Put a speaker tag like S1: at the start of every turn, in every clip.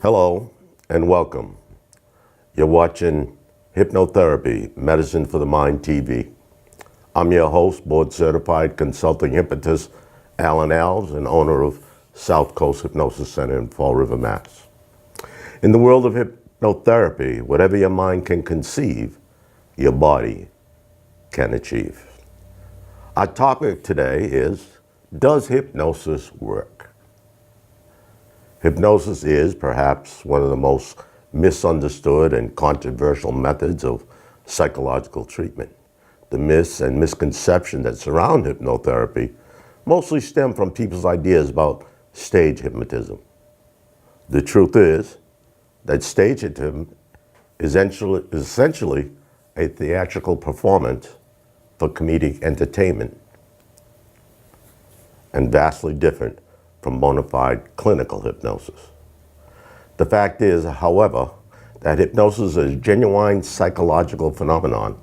S1: Hello and welcome. You're watching Hypnotherapy, Medicine for the Mind TV. I'm your host, board-certified consulting hypnotist, Alan Alves, and owner of South Coast Hypnosis Center in Fall River, Mass. In the world of hypnotherapy, whatever your mind can conceive, your body can achieve. Our topic today is, does hypnosis work? Hypnosis is perhaps one of the most misunderstood and controversial methods of psychological treatment. The myths and misconceptions that surround hypnotherapy mostly stem from people's ideas about stage hypnotism. The truth is that stage hypnotism is essentially a theatrical performance for comedic entertainment and vastly different from bona fide clinical hypnosis. The fact is, however, that hypnosis is a genuine psychological phenomenon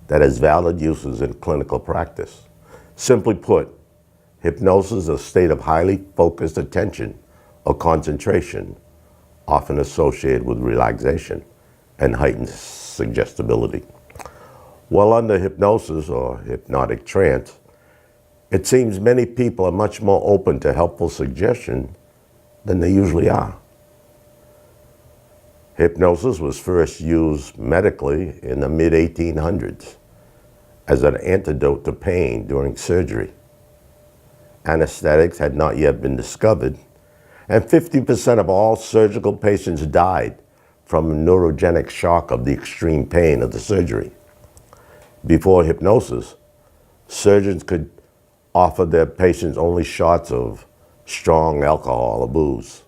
S1: that has valid uses in clinical practice. Simply put, hypnosis is a state of highly focused attention or concentration, often associated with relaxation and heightened suggestibility. While under hypnosis or hypnotic trance, it seems many people are much more open to helpful suggestion than they usually are. Hypnosis was first used medically in the mid-1800s as an antidote to pain during surgery. Anesthetics had not yet been discovered, and 50% of all surgical patients died from neurogenic shock of the extreme pain of the surgery. Before hypnosis, surgeons could offer their patients only shots of strong alcohol or booze.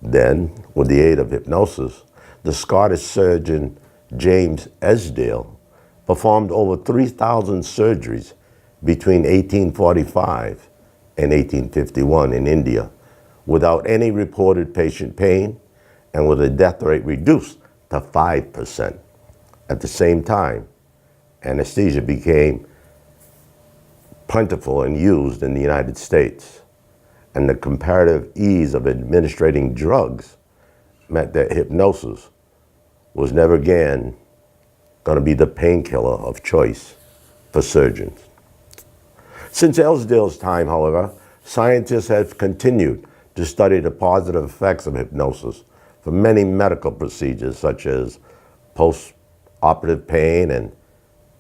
S1: Then, with the aid of hypnosis, the Scottish surgeon James Esdale performed over 3,000 surgeries between 1845 and 1851 in India without any reported patient pain and with a death rate reduced to 5%. At the same time, anesthesia became plentiful and used in the United States, and the comparative ease of administering drugs meant that hypnosis was never again going to be the painkiller of choice for surgeons. Since Esdale's time, however, scientists have continued to study the positive effects of hypnosis for many medical procedures such as post-operative pain and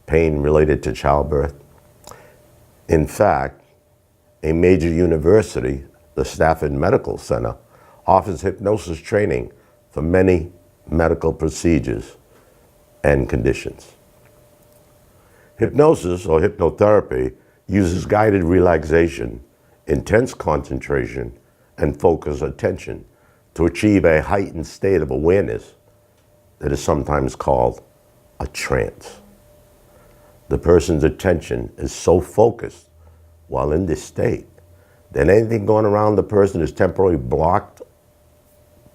S1: pain related to childbirth. In fact, a major university, the Stafford Medical Center, offers hypnosis training for many medical procedures and conditions. Hypnosis or hypnotherapy uses guided relaxation, intense concentration, and focused attention to achieve a heightened state of awareness that is sometimes called a trance. The person's attention is so focused while in this state that anything going around the person is temporarily blocked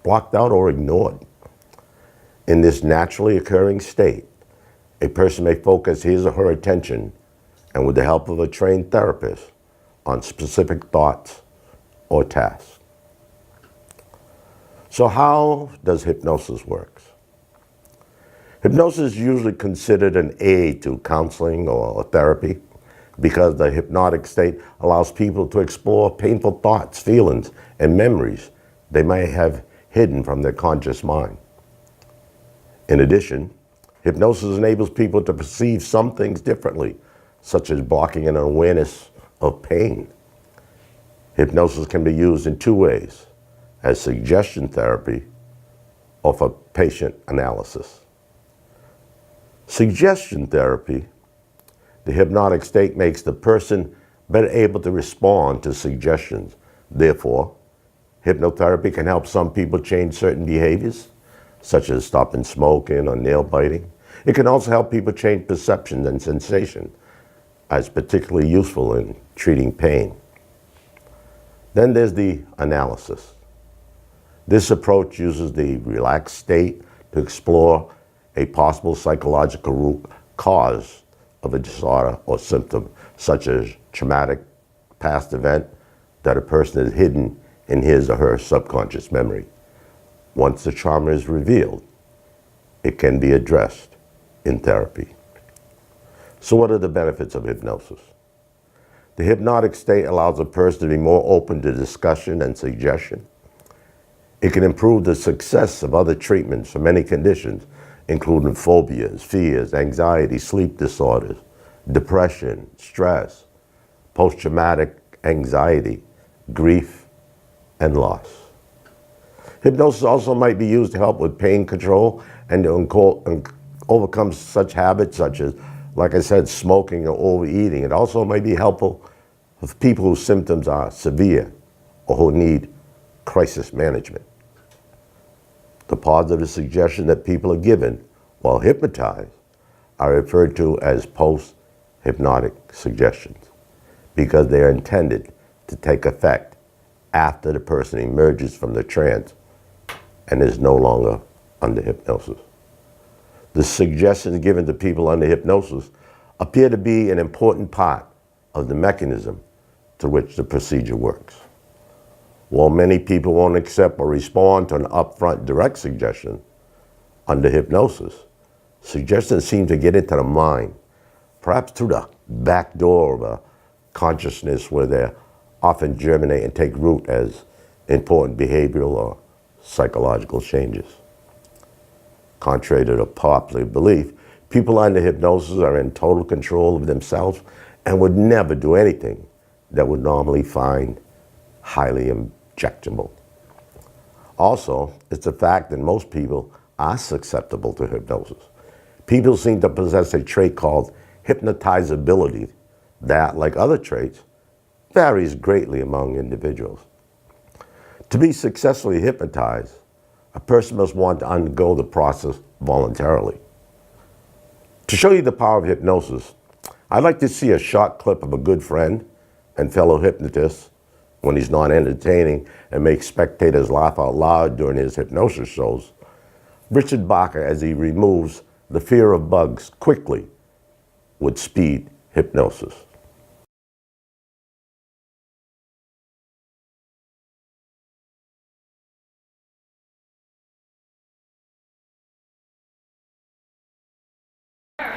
S1: out or ignored. In this naturally occurring state, a person may focus his or her attention, and with the help of a trained therapist, on specific thoughts or tasks. So how does hypnosis work? Hypnosis is usually considered an aid to counseling or therapy because the hypnotic state allows people to explore painful thoughts, feelings, and memories they may have hidden from their conscious mind. In addition, hypnosis enables people to perceive some things differently, such as blocking an awareness of pain. Hypnosis can be used in two ways, as suggestion therapy or for patient analysis. Suggestion therapy, the hypnotic state makes the person better able to respond to suggestions. Therefore, hypnotherapy can help some people change certain behaviors, such as stopping smoking or nail biting. It can also help people change perception and sensation, as particularly useful in treating pain. Then there's the analysis. This approach uses the relaxed state to explore a possible psychological root cause of a disorder or symptom, such as traumatic past event that a person has hidden in his or her subconscious memory, Once the trauma is revealed, it can be addressed in therapy. So what are the benefits of hypnosis? The hypnotic state allows a person to be more open to discussion and suggestion. It can improve the success of other treatments for many conditions, including phobias, fears, anxiety, sleep disorders, depression, stress, post-traumatic anxiety, grief, and loss. Hypnosis also might be used to help with pain control and to overcome such habits such as, like I said, smoking or overeating. It also may be helpful for people whose symptoms are severe or who need crisis management. The positive suggestions that people are given while hypnotized are referred to as post-hypnotic suggestions because they are intended to take effect after the person emerges from the trance and is no longer under hypnosis. The suggestions given to people under hypnosis appear to be an important part of the mechanism to which the procedure works. While many people won't accept or respond to an upfront direct suggestion, under hypnosis, suggestions seem to get into the mind, perhaps through the back door of a consciousness where they often germinate and take root as important behavioral or psychological changes. Contrary to the popular belief, people under hypnosis are in total control of themselves and would never do anything that would normally find highly objectionable. Also, it's a fact that most people are susceptible to hypnosis. People seem to possess a trait called hypnotizability that, like other traits, varies greatly among individuals. To be successfully hypnotized, a person must want to undergo the process voluntarily. To show you the power of hypnosis, I'd like to see a short clip of a good friend and fellow hypnotist when he's not entertaining and makes spectators laugh out loud during his hypnosis shows, Richard Barker, as he removes the fear of bugs quickly with speed hypnosis.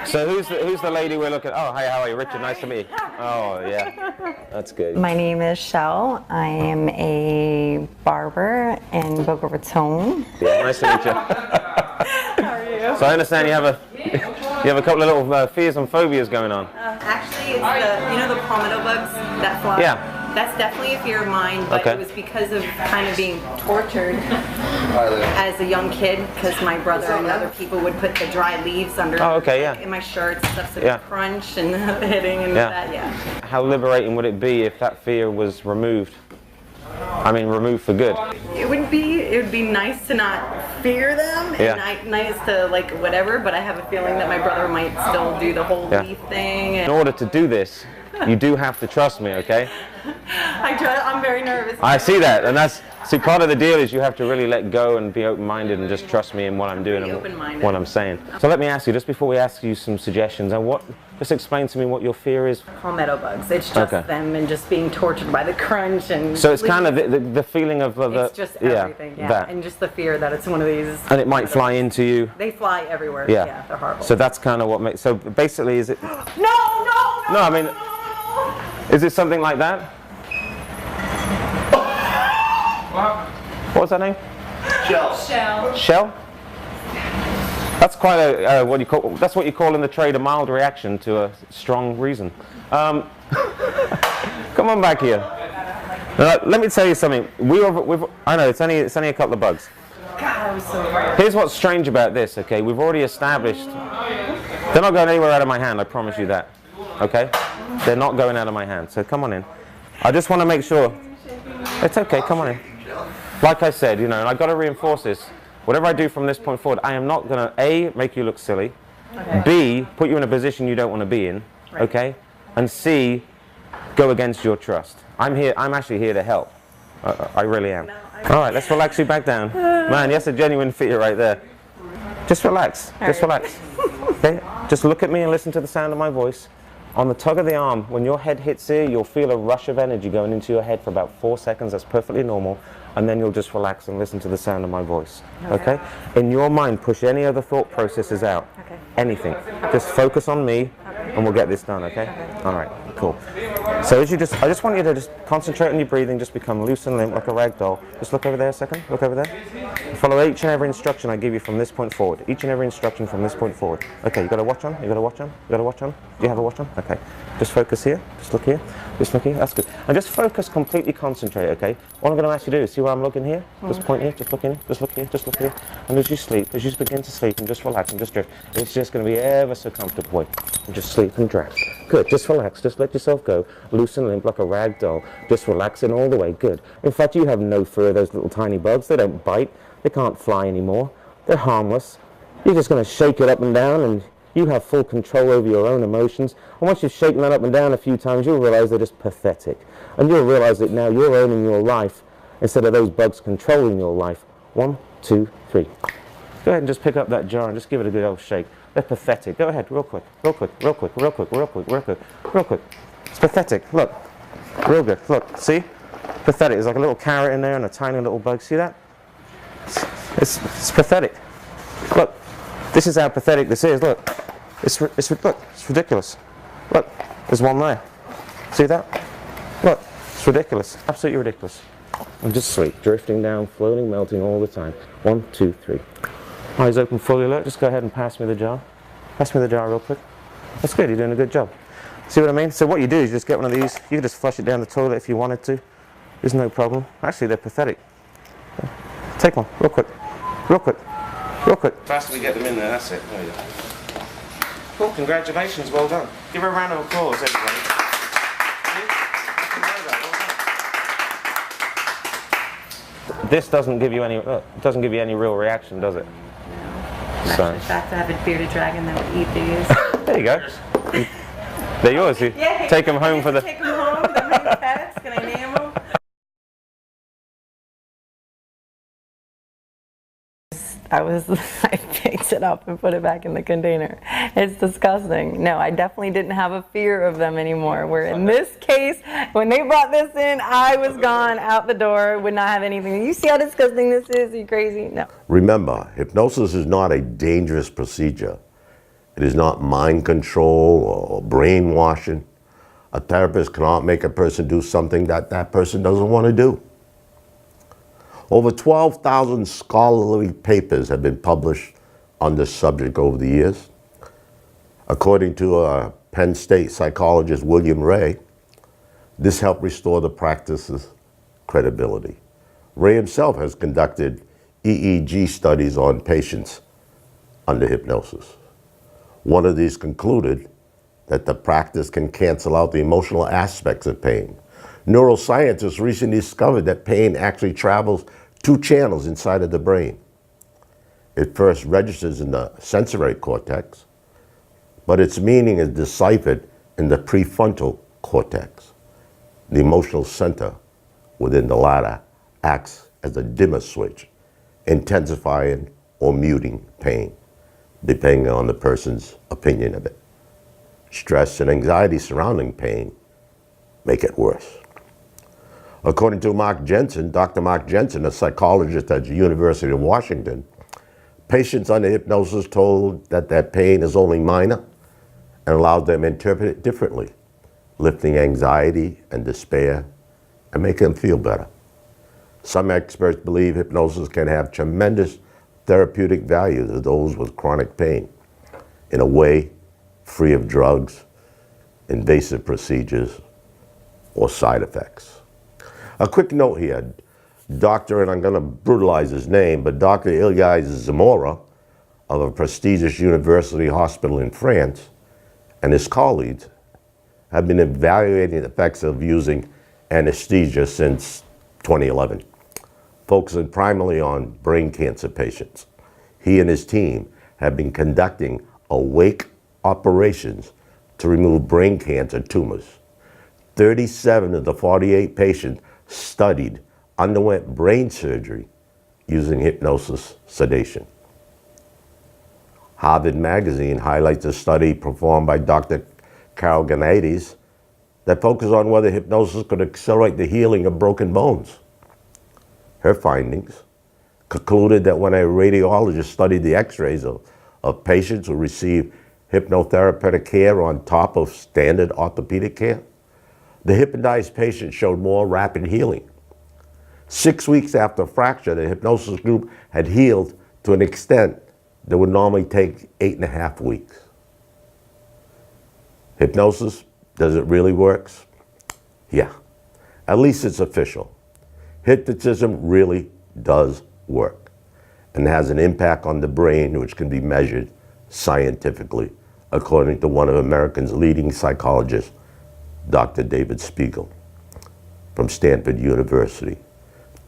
S2: So who's the lady we're looking at? Oh, hi, how are you? Richard, nice to meet you. Oh, yeah, that's good.
S3: My name is Shell. I am a barber in Boca Raton.
S2: Yeah, nice to meet you.
S3: How are you?
S2: So I understand you have a couple of little fears and phobias going on.
S3: Actually, it's the palmetto bugs that fly.
S2: Yeah.
S3: That's definitely a fear of mine, but
S2: Okay.
S3: it was because of kind of being tortured as a young kid, because my brother and other people would put the dry leaves under in my shirts, stuff, so it would crunch and hitting and that,
S2: How liberating would it be if that fear was removed? I mean, removed for good.
S3: It would be nice to not fear them and nice to like whatever, but I have a feeling that my brother might still do the whole leaf thing.
S2: In order to do this, you do have to trust me, okay?
S3: I'm very nervous.
S2: I see that, and see, part of the deal is you have to really let go and be open-minded and just trust me in what I'm doing and what I'm saying. So let me ask you, just before we ask you some suggestions, just explain to me what your fear is.
S3: Palmetto bugs. It's just them and just being tortured by the crunch and.
S2: So it's kind of the feeling of the.
S3: It's just everything, and just the fear that it's one of these.
S2: And it might fly into you.
S3: They fly everywhere. Yeah, they're horrible.
S2: So that's kind of what makes. So basically, is it?
S3: No,
S2: I mean, is it something like that? What was that name? Shell? That's quite a that's what you call in the trade a mild reaction to a strong reason. Come on back here. Let me tell you something. I know it's only a couple of bugs.
S3: God, I'm so worried.
S2: Here's what's strange about this. Okay, we've already established they're not going anywhere out of my hand. I promise you that. Okay, they're not going out of my hand. So come on in. I just want to make sure. It's okay. Come on in. Like I said, and I've got to reinforce this. Whatever I do from this point forward, I am not going to A, make you look silly, B, put you in a position you don't want to be in, okay, and C, go against your trust. I'm actually here to help. I really am. All right, let's relax you back down. Man, that's a genuine fear right there. Just relax. Just relax. Okay? Just look at me and listen to the sound of my voice. On the tug of the arm, when your head hits here, you'll feel a rush of energy going into your head for about 4 seconds. That's perfectly normal. and then you'll just relax and listen to the sound of my voice. Okay? In your mind, push any other thought processes out.
S3: Okay.
S2: Anything. Just focus on me, and we'll get this done, okay? All right, cool. So as I just want you to just concentrate on your breathing, just become loose and limp like a rag doll. Just look over there a second, look over there. Follow each and every instruction I give you from this point forward. Each and every instruction from this point forward. Okay, you got a watch on? You got a watch on? You got a watch on? Do you have a watch on? Okay. Just focus here, just look here, just look here, that's good. And just focus, completely concentrate, okay? What I'm going to ask you to do is, see where I'm looking here? Just point here, just look in here, just look here, just look here. And as you sleep, as you begin to sleep and just relax and just drift, it's just going to be ever so comfortable. And just sleep and drift. Good, just relax, just let yourself go. Loose and limp like a rag doll. Just relaxing all the way, good. In fact, you have no fear of those little tiny bugs. They don't bite, they can't fly anymore. They're harmless. You're just going to shake it up and down, and you have full control over your own emotions. And once you've shaken that up and down a few times, you'll realize they're just pathetic. And you'll realize that now you're owning your life instead of those bugs controlling your life. 1, 2, 3. Go ahead and just pick up that jar and just give it a good old shake. They're pathetic. Go ahead, real quick, real quick, real quick, real quick, real quick, real quick, real quick. It's pathetic. Look, real good. Look, see? Pathetic. There's like a little carrot in there and a tiny little bug. See that? It's pathetic. Look, this is how pathetic this is. Look, look, it's ridiculous. Look, there's one there. See that? Look, it's ridiculous. Absolutely ridiculous. And just sleep, drifting down, floating, melting all the time. 1, 2, 3. Eyes open, fully alert. Just go ahead and pass me the jar. Pass me the jar real quick. That's good. You're doing a good job. See what I mean? So what you do is just get one of these. You can just flush it down the toilet if you wanted to. There's no problem. Actually, they're pathetic. Take one, real quick. Real quick. Real quick. Faster we get them in there, that's it. There you go. Cool, congratulations, well done. Give her a round of applause, everybody. This doesn't give you any real reaction, does it?
S3: I'm actually shocked I have a bearded dragon that would eat these.
S2: There you go. They're yours. You take them home for the...
S3: Take them home, they're my pets. Can I name them? I picked it up and put it back in the container. It's disgusting. No, I definitely didn't have a fear of them anymore. Where in this case, when they brought this in, I was gone, out the door, would not have anything. You see how disgusting this is? Are you crazy? No.
S1: Remember, hypnosis is not a dangerous procedure. It is not mind control or brainwashing. A therapist cannot make a person do something that that person doesn't want to do. Over 12,000 scholarly papers have been published on this subject over the years. According to Penn State psychologist William Ray, this helped restore the practice's credibility. Ray himself has conducted EEG studies on patients under hypnosis. One of these concluded that the practice can cancel out the emotional aspects of pain. Neuroscientists recently discovered that pain actually travels 2 channels inside of the brain. It first registers in the sensory cortex, but its meaning is deciphered in the prefrontal cortex. The emotional center within the latter acts as a dimmer switch, intensifying or muting pain, depending on the person's opinion of it. Stress and anxiety surrounding pain make it worse. According to Dr. Mark Jensen, a psychologist at the University of Washington, patients under hypnosis told that their pain is only minor and allows them to interpret it differently, lifting anxiety and despair and making them feel better. Some experts believe hypnosis can have tremendous therapeutic value to those with chronic pain, in a way free of drugs, invasive procedures, or side effects. A quick note here, Dr., and I'm going to brutalize his name, but Dr. Ilyas Zamora of a prestigious university hospital in France and his colleagues have been evaluating the effects of using anesthesia since 2011, focusing primarily on brain cancer patients. He and his team have been conducting awake operations to remove brain cancer tumors. 37 of the 48 patients studied underwent brain surgery using hypnosis sedation. Harvard Magazine highlights a study performed by Dr. Carol Gennades that focused on whether hypnosis could accelerate the healing of broken bones. Her findings concluded that when a radiologist studied the x-rays of patients who received hypnotherapeutic care on top of standard orthopedic care, the hypnotized patient showed more rapid healing. 6 weeks after fracture, the hypnosis group had healed to an extent that would normally take 8.5 weeks. Hypnosis, does it really work? Yeah, at least it's official. Hypnotism really does work and has an impact on the brain which can be measured scientifically, according to one of America's leading psychologists, Dr. David Spiegel from Stanford University,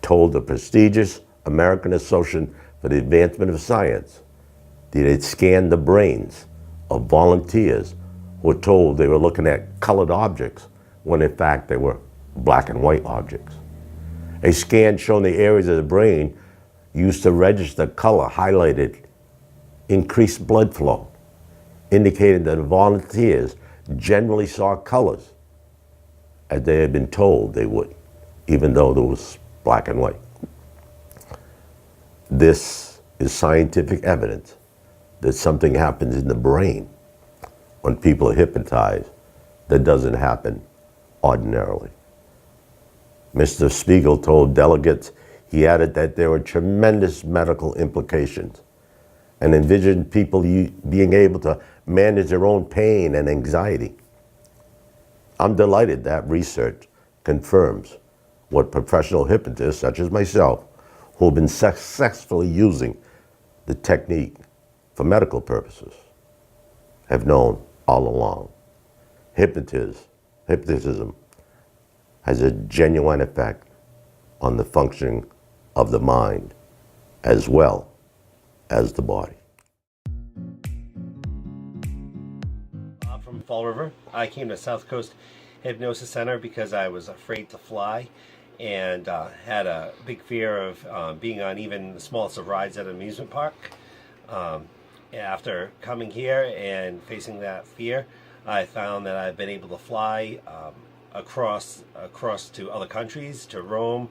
S1: told the prestigious American Association for the Advancement of Science that it scanned the brains of volunteers who were told they were looking at colored objects when in fact they were black and white objects. A scan showing the areas of the brain used to register color highlighted increased blood flow, indicating that the volunteers generally saw colors as they had been told they would, even though there was black and white. This is scientific evidence that something happens in the brain when people are hypnotized that doesn't happen ordinarily. Mr. Spiegel told delegates, he added that there were tremendous medical implications and envisioned people being able to manage their own pain and anxiety. I'm delighted that research confirms what professional hypnotists, such as myself, who have been successfully using the technique for medical purposes, have known all along. Hypnotism has a genuine effect on the functioning of the mind as well as the body.
S4: From Fall River. I came to South Coast Hypnosis Center because I was afraid to fly and had a big fear of being on even the smallest of rides at an amusement park. After coming here and facing that fear, I found that I've been able to fly across to other countries, to Rome,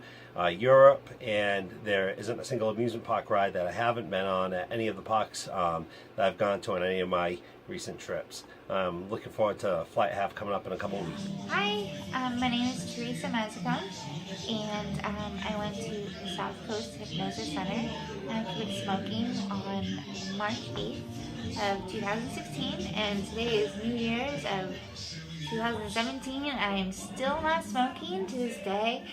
S4: Europe, and there isn't a single amusement park ride that I haven't been on at any of the parks that I've gone to on any of my recent trips. I'm looking forward to flight I have coming up in a couple of weeks.
S5: Hi, my name is Teresa Mazzacone, and I went to South Coast Hypnosis Center and I quit smoking on March 8th of 2016, and today is New Year's of 2017, and I am still not smoking to this day.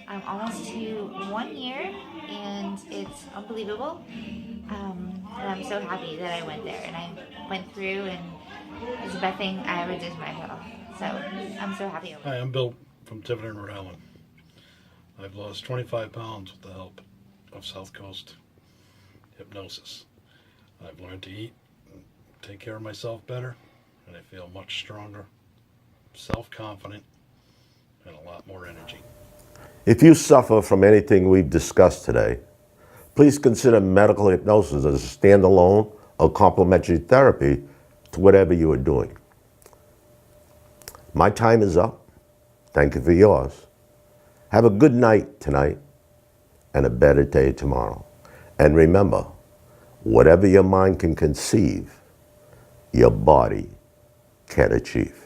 S5: I'm almost to 1 year, and it's unbelievable. And I'm so happy that I went there, and I went through, and it's the best thing I ever did to myself. So I'm so happy.
S6: Hi, I'm Bill from Tiverton, Rhode Island. I've lost 25 pounds with the help of South Coast Hypnosis. I've learned to eat and take care of myself better, and I feel much stronger, self-confident, and a lot more energy.
S1: If you suffer from anything we've discussed today, please consider medical hypnosis as a standalone or complementary therapy to whatever you are doing. My time is up. Thank you for yours. Have a good night tonight and a better day tomorrow. And remember, whatever your mind can conceive, your body can achieve.